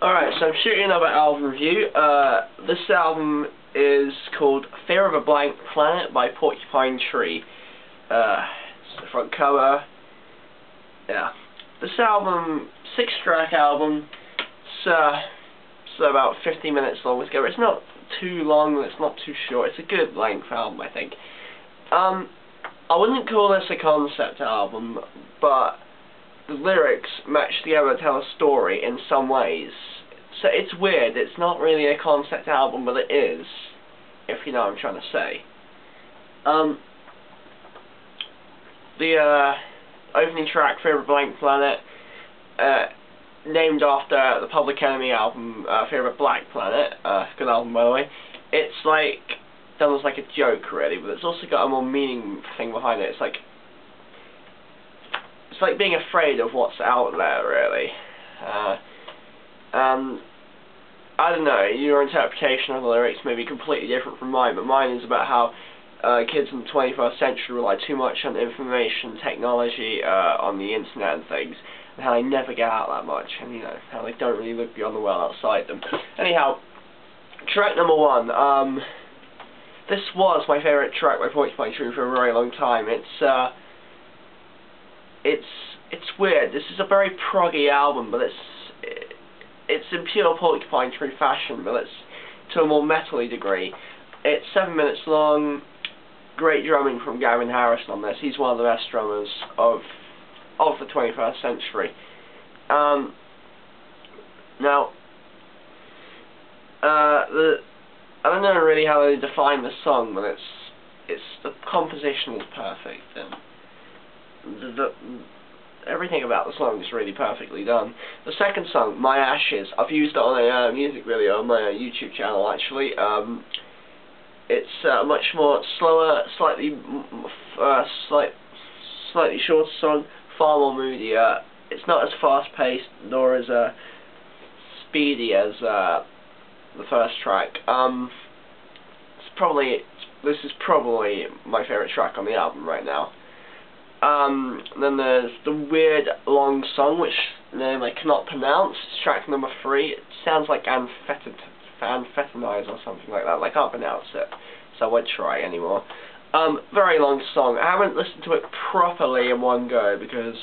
Alright, so I'm shooting another album review. This album is called Fear of a Blank Planet by Porcupine Tree. It's the front cover. Yeah. This album, 6-track album. It's about 50 minutes long together. It's not too long, it's not too short. It's a good length album, I think. I wouldn't call this a concept album, but the lyrics match together to tell a story in some ways. So it's weird, it's not really a concept album, but it is, if you know what I'm trying to say. The opening track, Fear of a Blank Planet, named after the Public Enemy album, Fear of a Black Planet, good album by the way. It's like, done as like a joke really, but it's also got a more meaning thing behind it. It's like being afraid of what's out there, really. I don't know, your interpretation of the lyrics may be completely different from mine, but mine is about how kids in the 21st century rely too much on information technology, on the internet and things, and how they never get out that much, and you know, how they don't really look beyond the world outside them. Anyhow, track number 1. This was my favourite track by Porcupine Tree for a very long time. It's weird. This is a very proggy album, but it's in pure Porcupine Tree fashion, but it's to a more metally degree. It's 7 minutes long. Great drumming from Gavin Harrison on this. He's one of the best drummers of the 21st century. Now, I don't know really how they define the song, but the composition is perfect, and everything about the song is really perfectly done. The second song, My Ashes, I've used it on a music video on my YouTube channel actually. It's much more slower, slightly shorter song, far more moody. It's not as fast-paced nor as speedy as the first track. This is probably my favourite track on the album right now. Then there's the weird long song, which name I cannot pronounce. It's track number 3. It sounds like amphetamines or something like that. I can't pronounce it, so I won't try anymore. Very long song. I haven't listened to it properly in one go because,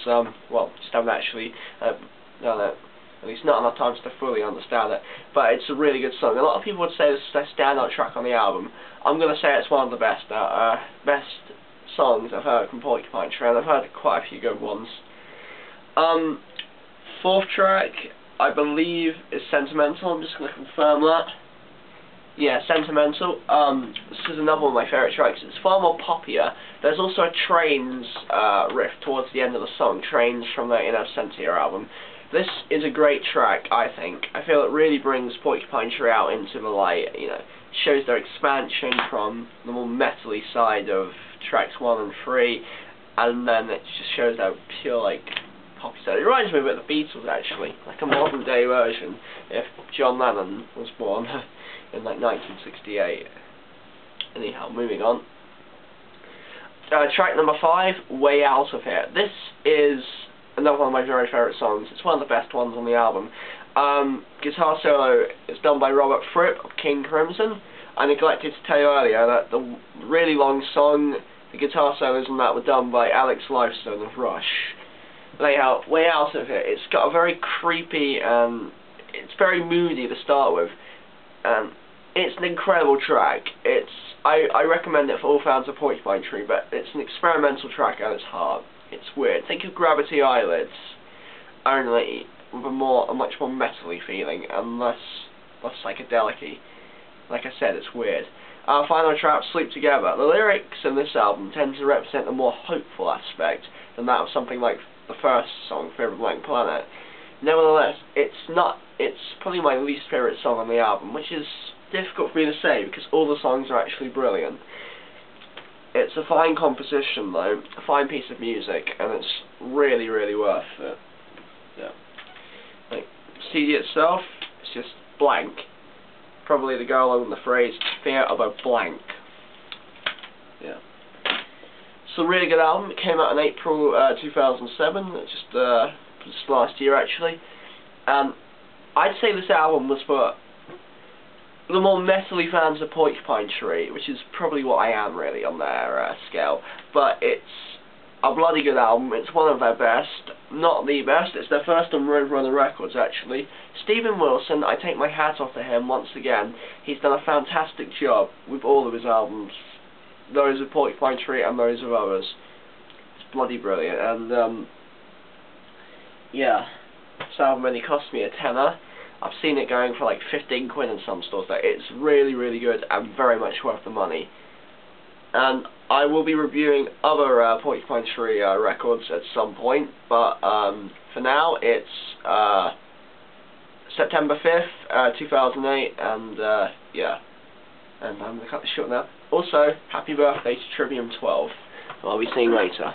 well, just haven't actually done it. At least not enough times to fully understand it. But it's a really good song. A lot of people would say this is their standout track on the album. I'm going to say it's one of the best songs I've heard from Porcupine Tree, and I've heard quite a few good ones. 4th track, I believe, is Sentimental. I'm just going to confirm that. Yeah, Sentimental. This is another one of my favourite tracks. It's far more poppier. There's also a Trains riff towards the end of the song, Trains from the In Absentia album. This is a great track, I think. I feel it really brings Porcupine Tree out into the light, you know, shows their expansion from the more metally side of tracks 1 and 3, and then it just shows their pure, like, poppy side. It reminds me a bit of the Beatles, actually, like a modern day version, if John Lennon was born in, like, 1968. Anyhow, moving on. Track number 5, Way Out of Here. This is another one of my very favourite songs. It's one of the best ones on the album. Guitar solo is done by Robert Fripp of King Crimson. I neglected to tell you earlier that the really long song, the guitar solos on that were done by Alex Lifestone of Rush. Anyhow, Way Out of It. It's got a very creepy and it's very moody to start with. And it's an incredible track. I recommend it for all fans of Porcupine Tree, but it's an experimental track at its heart. It's weird. Think of Gravity Eyelids, only with a much more metally feeling and less psychedelic-y. Like I said, it's weird. Final track, Sleep Together. The lyrics in this album tend to represent a more hopeful aspect than that of something like the first song, Fear of a Blank Planet. Nevertheless, it's probably my least favourite song on the album, which is difficult for me to say because all the songs are actually brilliant. It's a fine composition though, a fine piece of music, and it's really, really worth it. Yeah. Like, CD itself, it's just blank. Probably to go along with the phrase, fear of a blank. Yeah. It's a really good album. It came out in April 2007, just last year actually. I'd say this album was for the more metally fans of Porcupine Tree, which is probably what I am really on their scale. But it's a bloody good album. It's one of their best, not the best. It's their first on Roadrunner Records, actually. Stephen Wilson, I take my hat off to him once again. He's done a fantastic job with all of his albums, those of Porcupine Tree and those of others. It's bloody brilliant, and yeah, this album only cost me a tenner. I've seen it going for like 15 quid in some stores. It's really, really good and very much worth the money. And I will be reviewing other Porcupine Tree records at some point, but for now it's September 5th, 2008, and yeah. And I'm going to cut this short now. Also, happy birthday to Trivium 12, who I'll be seeing later.